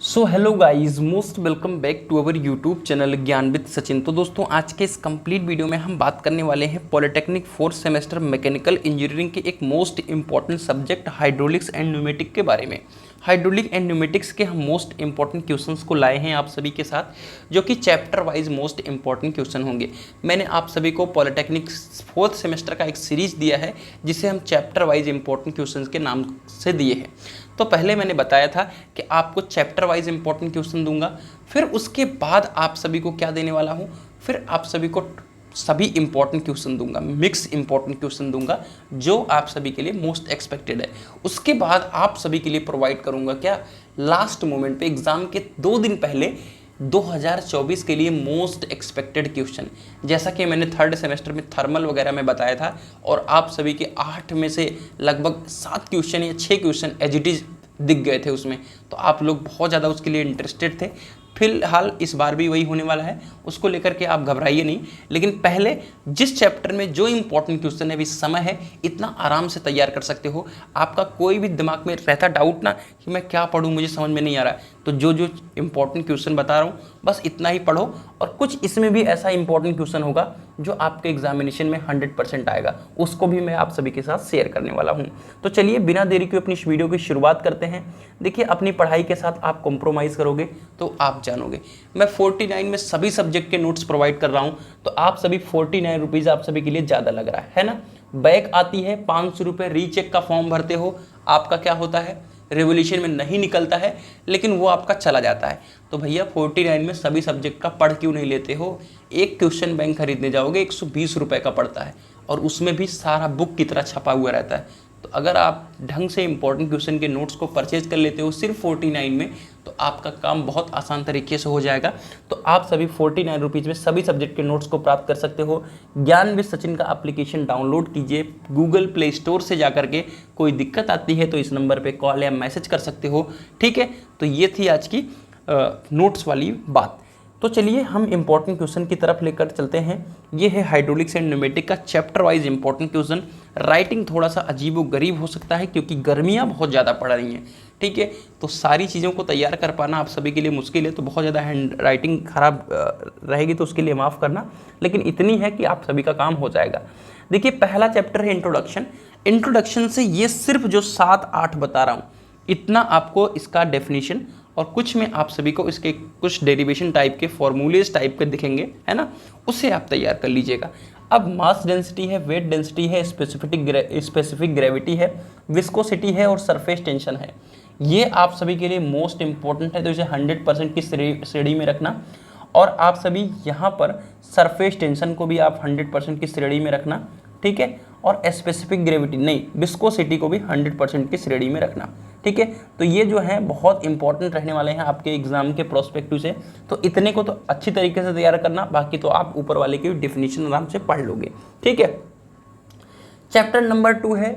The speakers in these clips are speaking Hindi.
So hello guys, most welcome back to our YouTube channel Gyan with Sachin. तो दोस्तों, आज के इस कंप्लीट वीडियो में हम बात करने वाले हैं polytechnic fourth semester mechanical engineering के एक most important subject hydraulics and pneumatic के बारे में। हाइड्रोलिक एंड न्यूमेटिक्स के हम मोस्ट इंपॉर्टेंट क्वेश्चंस को लाए हैं आप सभी के साथ, जो कि chapter wise most important question होंगे। मैंने आप सभी को पॉलिटेक्निक फोर्थ सेमेस्टर का एक सीरीज दिया है जिसे हम चैप्टर वाइज इंपॉर्टेंट क्वेश्चंस के नाम से दिए हैं। तो पहले मैंने बताया था कि आपको चैप्टर वाइज इंपॉर्टेंट क्वेश्चन दूंगा, फिर उसके बाद आप सभी को क्या देने वाला हूँ, फिर आप सभी को सभी इंपॉर्टेंट क्वेश्चन दूंगा, मिक्स इंपॉर्टेंट क्वेश्चन दूंगा जो आप सभी के लिए मोस्ट एक्सपेक्टेड है। उसके बाद आप सभी के लिए प्रोवाइड करूंगा क्या, लास्ट मोमेंट पे एग्जाम के 2 दिन पहले 2024 के लिए मोस्ट एक्सपेक्टेड क्वेश्चन, जैसा कि मैंने थर्ड सेमेस्टर में थर्मल वगैरह में बताया था, और आप सभी के 8 में से लगभग 7 क्वेश्चन या 6 क्वेश्चन एज इट इज दिख गए थे उसमें। तो आप लोग बहुत ज़्यादा उसके लिए इंटरेस्टेड थे। फिलहाल इस बार भी वही होने वाला है, उसको लेकर के आप घबराइए नहीं। लेकिन पहले जिस चैप्टर में जो इंपॉर्टेंट क्वेश्चन है, अभी समय है, इतना आराम से तैयार कर सकते हो। आपका कोई भी दिमाग में रहता डाउट ना कि मैं क्या पढूं, मुझे समझ में नहीं आ रहा है, तो जो जो इंपॉर्टेंट क्वेश्चन बता रहा हूँ बस इतना ही पढ़ो। और कुछ इसमें भी ऐसा इंपॉर्टेंट क्वेश्चन होगा जो आपके एग्जामिनेशन में 100% आएगा, उसको भी मैं आप सभी के साथ शेयर करने वाला हूँ। तो चलिए बिना देरी के अपनी इस वीडियो की शुरुआत करते हैं। देखिए, अपनी पढ़ाई के साथ आप कॉम्प्रोमाइज़ करोगे तो आप जानोगे। मैं 49 में सभी सब्जेक्ट के नोट्स प्रोवाइड कर रहा हूँ, तो आप सभी 49 रुपीज़ आप सभी के लिए ज़्यादा लग रहा है ना। बैक आती है 500 रुपये, रीचेक का फॉर्म भरते हो, आपका क्या होता है, रेवोल्यूशन में नहीं निकलता है, लेकिन वो आपका चला जाता है। तो भैया 49 में सभी सब्जेक्ट का पढ़ क्यों नहीं लेते हो। एक क्वेश्चन बैंक खरीदने जाओगे 120 रुपये का पड़ता है, और उसमें भी सारा बुक की तरह छपा हुआ रहता है। तो अगर आप ढंग से इंपॉर्टेंट क्वेश्चन के नोट्स को परचेज कर लेते हो सिर्फ 49 में, तो आपका काम बहुत आसान तरीके से हो जाएगा। तो आप सभी 49 रुपीज़ में सभी सब्जेक्ट के नोट्स को प्राप्त कर सकते हो। ज्ञान विद सचिन का एप्लीकेशन डाउनलोड कीजिए गूगल प्ले स्टोर से जाकर के। कोई दिक्कत आती है तो इस नंबर पे कॉल या मैसेज कर सकते हो, ठीक है। तो ये थी आज की नोट्स वाली बात। तो चलिए हम इंपॉर्टेंट क्वेश्चन की तरफ लेकर चलते हैं। ये है हाइड्रोलिक्स एंड न्यूमेटिक का chapter wise important question. Writing थोड़ा सा अजीब व गरीब हो सकता है क्योंकि गर्मियाँ बहुत ज़्यादा पड़ रही हैं, ठीक है। तो सारी चीज़ों को तैयार कर पाना आप सभी के लिए मुश्किल है, तो बहुत ज़्यादा हैंड राइटिंग खराब रहेगी तो उसके लिए माफ़ करना, लेकिन इतनी है कि आप सभी का काम हो जाएगा। देखिए, पहला चैप्टर है इंट्रोडक्शन। इंट्रोडक्शन से ये सिर्फ जो 7-8 बता रहा हूँ, इतना आपको इसका डेफिनेशन और कुछ में आप सभी को इसके कुछ डेरिवेशन टाइप के फॉर्मूलेज टाइप के दिखेंगे, है ना, उसे आप तैयार कर लीजिएगा। अब मास डेंसिटी है, वेट डेंसिटी है, स्पेसिफिक ग्रेविटी है, विस्कोसिटी है और सरफेस टेंशन है। ये आप सभी के लिए मोस्ट इंपॉर्टेंट है, तो इसे 100% की श्रेणी में रखना। और आप सभी यहाँ पर सरफेस टेंशन को भी आप 100% की श्रेणी में रखना, ठीक है। और स्पेसिफिक ग्रेविटी नहीं, विस्कोसिटी को भी 100% की श्रेणी में रखना, ठीक है। तो ये जो है बहुत इंपॉर्टेंट रहने वाले हैं आपके एग्जाम के प्रोस्पेक्टिव से। तो इतने को तो अच्छी तरीके से तैयार करना, बाकी तो आप ऊपर वाले की डेफिनेशन आराम से पढ़ लोगे, ठीक है। चैप्टर नंबर 2 है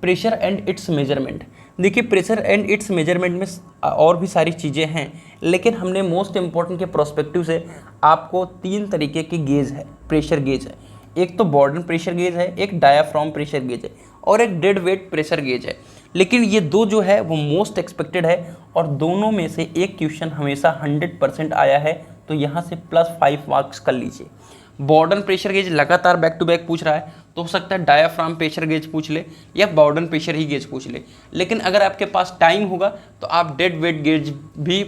प्रेशर एंड इट्स मेजरमेंट। देखिए, प्रेशर एंड इट्स मेजरमेंट में और भी सारी चीज़ें हैं, लेकिन हमने मोस्ट इंपॉर्टेंट के प्रोस्पेक्टिव से आपको 3 तरीके की गेज है, प्रेशर गेज है। एक तो बॉर्डन प्रेशर गेज है, एक डायाफ्राम प्रेशर गेज है, और एक डेड वेट प्रेशर गेज है। लेकिन ये दो जो है वो मोस्ट एक्सपेक्टेड है, और दोनों में से एक क्वेश्चन हमेशा 100% आया है, तो यहाँ से +5 मार्क्स कर लीजिए। बॉर्डन प्रेशर गेज लगातार बैक टू बैक पूछ रहा है, तो हो सकता है डायाफ्राम प्रेशर गेज पूछ ले या बॉर्डन प्रेशर ही गेज पूछ ले। लेकिन अगर आपके पास टाइम होगा तो आप डेड वेट गेज भी,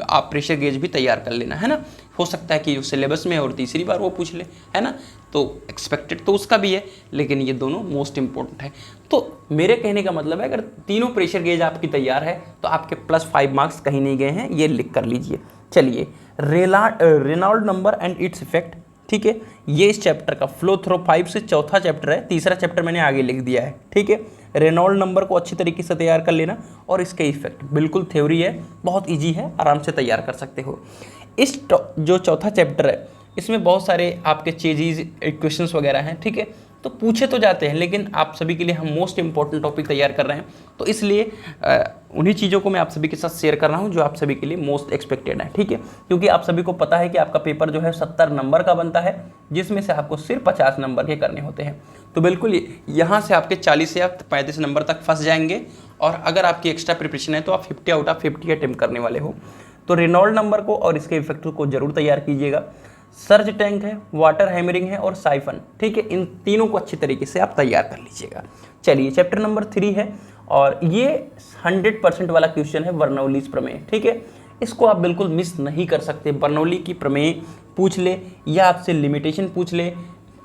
आप प्रेशर गेज भी तैयार कर लेना, है ना। हो सकता है कि उस सिलेबस में और तीसरी बार वो पूछ ले, है ना। तो एक्सपेक्टेड तो उसका भी है, लेकिन ये दोनों मोस्ट इंपॉर्टेंट है। तो मेरे कहने का मतलब है, अगर तीनों प्रेशर गेज आपकी तैयार है तो आपके +5 मार्क्स कहीं नहीं गए हैं, ये लिख कर लीजिए। चलिए, Reynold number and its effect, ठीक है। ये इस चैप्टर का फ्लो थ्रो 5 से चौथा चैप्टर है, तीसरा चैप्टर मैंने आगे लिख दिया है, ठीक है। रेनॉल्ड नंबर को अच्छी तरीके से तैयार कर लेना, और इसके इफेक्ट बिल्कुल थ्योरी है, बहुत इजी है, आराम से तैयार कर सकते हो। इस जो चौथा चैप्टर है, इसमें बहुत सारे आपके चेजीज इक्वेशंस वगैरह हैं, ठीक है। तो पूछे तो जाते हैं, लेकिन आप सभी के लिए हम मोस्ट इंपॉर्टेंट टॉपिक तैयार कर रहे हैं, तो इसलिए उन्हीं चीज़ों को मैं आप सभी के साथ शेयर कर रहा हूं जो आप सभी के लिए मोस्ट एक्सपेक्टेड है, ठीक है। क्योंकि आप सभी को पता है कि आपका पेपर जो है 70 नंबर का बनता है, जिसमें से आपको सिर्फ 50 नंबर के करने होते हैं। तो बिल्कुल यहाँ से आपके 40 या 35 नंबर तक फंस जाएंगे, और अगर आपकी एक्स्ट्रा प्रिपरेशन है तो आप 50 आउट ऑफ 50 अटेम्प्ट करने वाले हो। तो रेनॉल्ड नंबर को और इसके इफेक्ट को जरूर तैयार कीजिएगा। सर्ज टैंक है, वाटर हैमरिंग है और साइफन, ठीक है, इन तीनों को अच्छी तरीके से आप तैयार कर लीजिएगा। चलिए चैप्टर नंबर 3 है और ये 100% वाला क्वेश्चन है, बर्नौलीज प्रमेय, ठीक है। इसको आप बिल्कुल मिस नहीं कर सकते। बर्नौली की प्रमेय पूछ ले या आपसे लिमिटेशन पूछ ले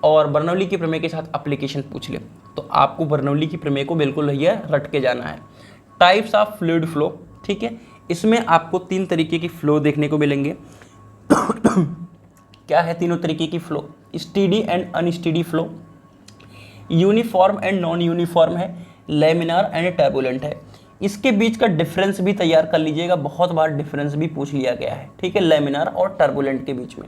और बर्नौली की प्रमेय के साथ एप्लीकेशन पूछ ले, तो आपको बर्नौली की प्रमेय को बिल्कुल भैया रट के जाना है। टाइप्स ऑफ फ्लूइड फ्लो, ठीक है, इसमें आपको 3 तरीके की फ्लो देखने को मिलेंगे। क्या है तीनों तरीके की flow? Steady and unsteady flow, uniform and non uniform है, लैमिनार एंड टर्बुलेंट है। इसके बीच का डिफरेंस भी तैयार कर लीजिएगा, बहुत बार डिफरेंस भी पूछ लिया गया है, ठीक है, लैमिनार और टर्बुलेंट के बीच में।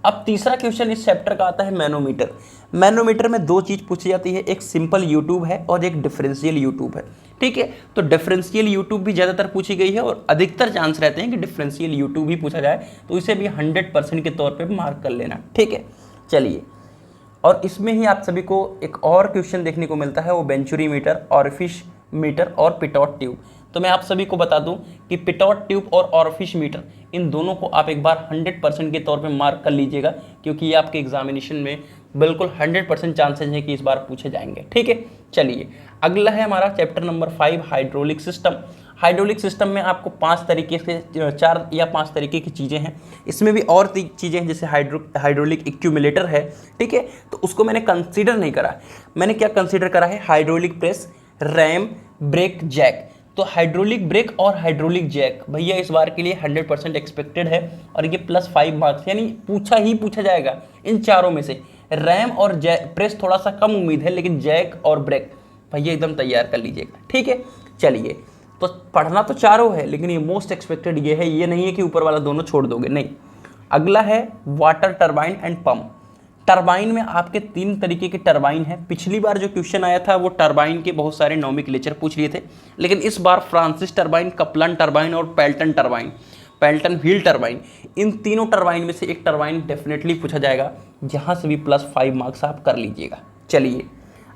अब तीसरा क्वेश्चन इस चैप्टर का आता है मैनोमीटर। मैनोमीटर में 2 चीज पूछी जाती है, एक सिंपल यूट्यूब है और एक डिफरेंशियल यूट्यूब है, ठीक है। तो डिफरेंशियल यूट्यूब भी ज़्यादातर पूछी गई है और अधिकतर चांस रहते हैं कि डिफरेंशियल यूट्यूब ही पूछा जाए, तो इसे भी 100% के तौर पे मार्क कर लेना, ठीक है। चलिए, और इसमें ही आप सभी को एक और क्वेश्चन देखने को मिलता है, वो वेंचुरी मीटर, ऑरिफिश मीटर और पिटॉट ट्यूब। तो मैं आप सभी को बता दूं कि पिटॉट ट्यूब और ऑरिफिश मीटर, इन दोनों को आप एक बार 100% के तौर पे मार्क कर लीजिएगा, क्योंकि ये आपके एग्जामिनेशन में बिल्कुल 100% चांसेस हैं कि इस बार पूछे जाएंगे, ठीक है। चलिए, अगला है हमारा chapter number 5, hydraulic system. Hydraulic system में आपको 5 तरीके से 4 या 5 तरीके की चीज़ें हैं। इसमें भी और चीज़ें हैं, जैसे हाइड्रोलिक एक्यूमुलेटर है, ठीक है, तो उसको मैंने कंसीडर नहीं करा। मैंने क्या कंसीडर करा है? Hydraulic press, ram, brake, jack. तो हाइड्रोलिक ब्रेक और हाइड्रोलिक जैक भैया इस बार के लिए 100% एक्सपेक्टेड है और ये +5 मार्क्स, यानी पूछा जाएगा इन चारों में से। रैम और जैक, प्रेस थोड़ा सा कम उम्मीद है, लेकिन जैक और ब्रेक भैया एकदम तैयार कर लीजिएगा, ठीक है। चलिए, तो पढ़ना तो चारों है, लेकिन ये मोस्ट एक्सपेक्टेड ये है, ये नहीं है कि ऊपर वाला दोनों छोड़ दोगे, नहीं। अगला है water turbine and pump. Turbine में आपके 3 तरीके के टरबाइन है। पिछली बार जो क्वेश्चन आया था वो टरबाइन के बहुत सारे नोमेनक्लेचर पूछ लिए थे, लेकिन इस बार फ्रांसिस टरबाइन, कपलन टरबाइन और Pelton turbine, Pelton wheel turbine, इन तीनों टरबाइन में से एक टरबाइन डेफिनेटली पूछा जाएगा, जहां से भी +5 मार्क्स आप कर लीजिएगा। चलिए,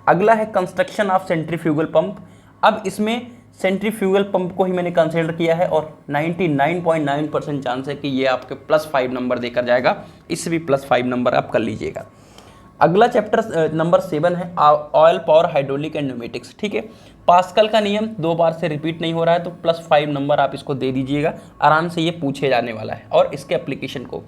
अगला है कंस्ट्रक्शन ऑफ सेंट्रीफ्यूगल पंप। अब इसमें सेंट्रीफ्यूगल पंप को ही मैंने कंसीडर किया है और 99.9% चांस है कि ये आपके +5 नंबर देकर जाएगा, इससे भी +5 नंबर आप कर लीजिएगा। अगला चैप्टर नंबर 7 है oil power, hydraulic and pneumatics, ठीक है। पास्कल का नियम 2 बार से रिपीट नहीं हो रहा है, तो +5 नंबर आप इसको दे दीजिएगा, आराम से ये पूछे जाने वाला है। और इसके एप्लीकेशन को,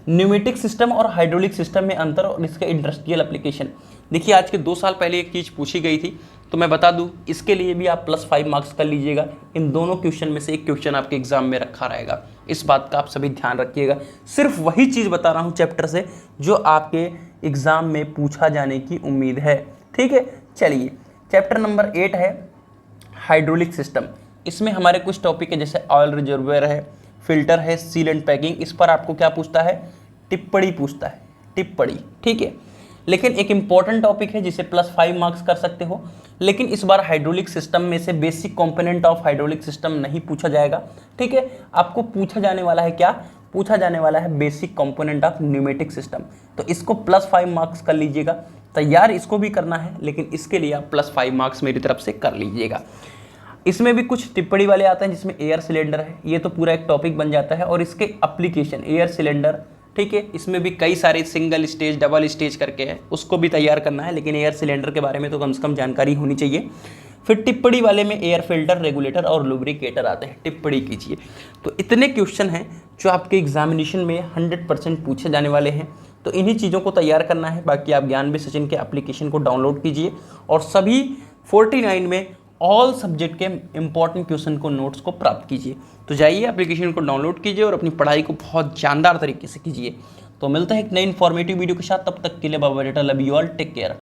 न्यूमेटिक सिस्टम और हाइड्रोलिक सिस्टम में अंतर और इसके इंडस्ट्रियल एप्लीकेशन। देखिए, आज के 2 साल पहले एक चीज़ पूछी गई थी, तो मैं बता दूं, इसके लिए भी आप +5 मार्क्स कर लीजिएगा। इन दोनों क्वेश्चन में से एक क्वेश्चन आपके एग्जाम में रखा रहेगा, इस बात का आप सभी ध्यान रखिएगा। सिर्फ वही चीज़ बता रहा हूँ चैप्टर से जो आपके एग्जाम में पूछा जाने की उम्मीद है, ठीक है। चलिए, चैप्टर नंबर 8 है हाइड्रोलिक सिस्टम। इसमें हमारे कुछ टॉपिक है, जैसे ऑयल रिजर्वायर है, फिल्टर है, सील एंड पैकिंग। इस पर आपको क्या पूछता है? टिप्पणी पूछता है, टिप्पणी, ठीक है। लेकिन एक इंपॉर्टेंट टॉपिक है जिसे +5 मार्क्स कर सकते हो, लेकिन इस बार हाइड्रोलिक सिस्टम में से basic component of hydraulic system नहीं पूछा जाएगा, ठीक है। आपको पूछा जाने वाला है क्या? पूछा जाने वाला है basic component of pneumatic system. तो इसको +5 मार्क्स कर लीजिएगा। तैयार इसको भी करना है, लेकिन इसके लिए आप +5 मार्क्स मेरी तरफ से कर लीजिएगा। इसमें भी कुछ टिप्पणी वाले आते हैं, जिसमें एयर सिलेंडर है, ये तो पूरा एक टॉपिक बन जाता है, और इसके एप्लीकेशन एयर सिलेंडर, ठीक है। इसमें भी कई सारे सिंगल स्टेज, डबल स्टेज करके है, उसको भी तैयार करना है, लेकिन एयर सिलेंडर के बारे में तो कम से कम जानकारी होनी चाहिए। फिर टिप्पणी वाले में एयर फिल्टर, रेगुलेटर और लुब्रिकेटर आते हैं, टिप्पणी कीजिए। तो इतने क्वेश्चन हैं जो आपके एग्जामिनेशन में 100% पूछे जाने वाले हैं, तो इन्हीं चीज़ों को तैयार करना है। बाकी आप ज्ञान विद सचिन के एप्लीकेशन को डाउनलोड कीजिए और सभी 49 में ऑल सब्जेक्ट के इंपॉर्टेंट क्वेश्चन को, नोट्स को प्राप्त कीजिए। तो जाइए, एप्लीकेशन को डाउनलोड कीजिए और अपनी पढ़ाई को बहुत जानदार तरीके से कीजिए। तो मिलता है एक नई इन्फॉर्मेटिव वीडियो के साथ, तब तक के लिए bye bye, love you all, take care.